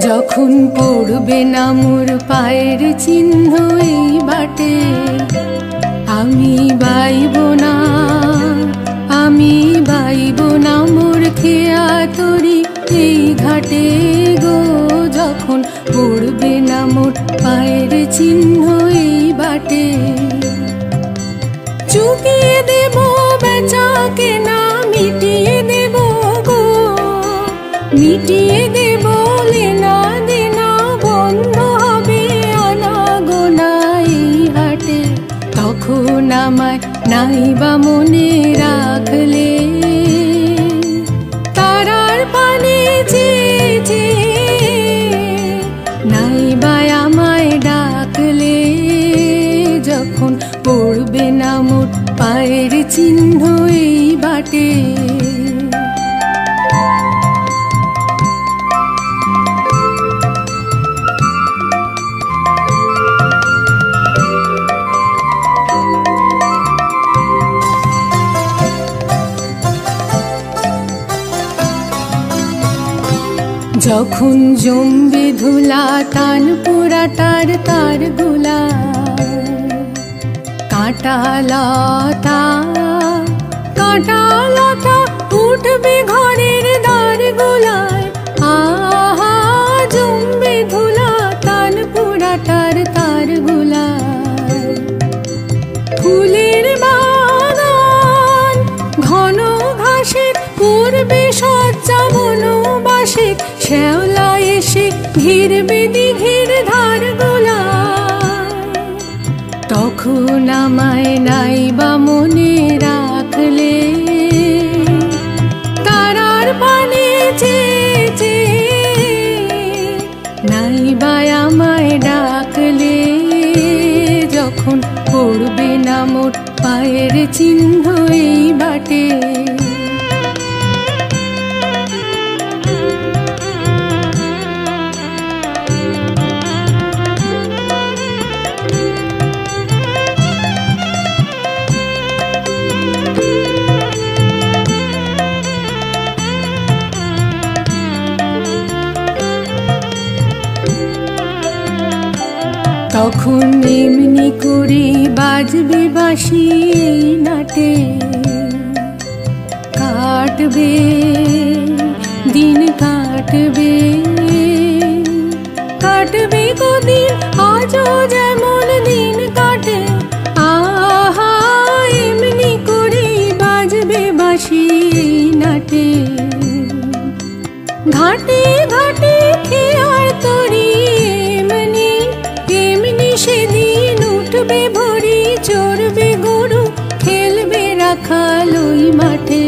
যখন পড়বে না মোর পায়ের চিহ্ন এই বাটে, আমি বাইব না, আমি বাইব না মোর খেয়া তরি এই ঘাটে গো। যখন পড়বে না মোর পায়ের চিহ্ন এই বাটে, চুকিয়ে দেব বেচাকে না, মিটিয়ে দেব গো, মিটিয়ে দেব লেনা দেনা, বন্ধ হবে আনা গোনা এই হাটে। তখন আমায় নাইবা মনে রাখলে, তারার পানে চেয়ে নাইবা আমায় ডাকলে, যখন পড়বে না মোর পায়ের চিহ্ন এই বাটে। যখন জমবে ধুলা তান পোড়াটার তার গোলা, কাঁটা লতা কাঁটা লতা উঠবে ঘরের দ্বার গোলায়, আহা জমবে ধুলা তান পোড়াটার তার গোলায়। ফুলের বাগান ঘন ঘাসে করবে সজ্জা বনবাসে, শ্যাওলা এসে ঘিরবে দিঘির ধার গোলায়। তখন আমায় নাইবা মনে রাখলে, তারার পানে চেয়ে নাইবা আমায় ডাকলে, যখন পড়বে না মোর পায়ের চিহ্ন এই বাটে। তখন এমনি করে বাজবে বাঁশি এই নাটে, কাটবে দিন কাটবে, কাটবে কদিন আজও যেমন দিন কাটে, আহা এমনি করে বাজবে বাঁশি এই নাটে। ঘাটে ঘাটে খেয়ার তরি এমনি এমনি সেদিন উঠবে ভরি, চড়বে গরু খেলবে রাখাল ওই মাঠে।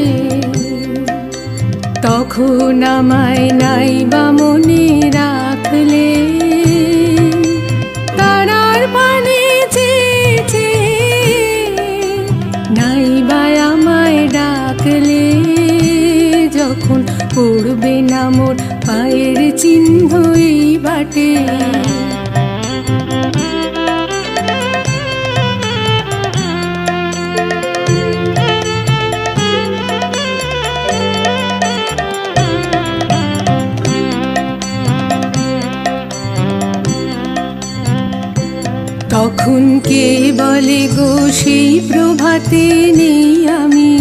তখন আমায় নাইবা মনে রাখলে, তারার পানে চেয়ে নাইবা আমায় ডাকলে, যখন পড়বে না মোর পায়ের চিহ্ন এই বাটে। তখন কে বলে গো সেই প্রভাতে নেই আমি,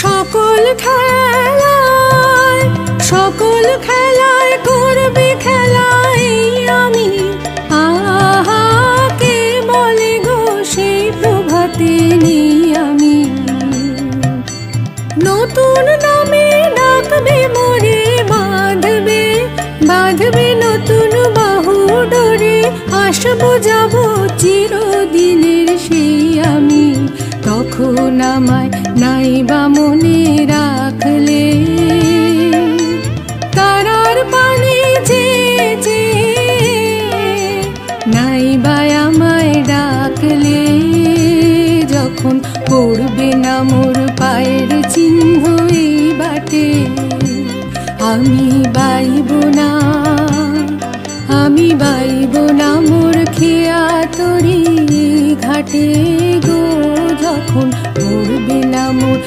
সকল খেলায় সকল খেলায় করবে খেলায় আমি, আহা কে বলে গো সেই প্রভাতে নেই আমি। নতুন নামে ডাকবে মোরে, বাঁধবে বাঁধবে নতুন বাহু ডোরে, আসবো যাব চিরদিনের সেই আমি। তখন আমায় নাইবা মনে রাখলে, তারার পানে চেয়ে নাইবা আমায় ডাকলে, যখন পড়বে না মোর পায়ের চিহ্ন এই বাটে। আমি বাইব না, আমি বাইব না মোর খেয়া তরি ঘাটে গো। যখন পড়বে না মোর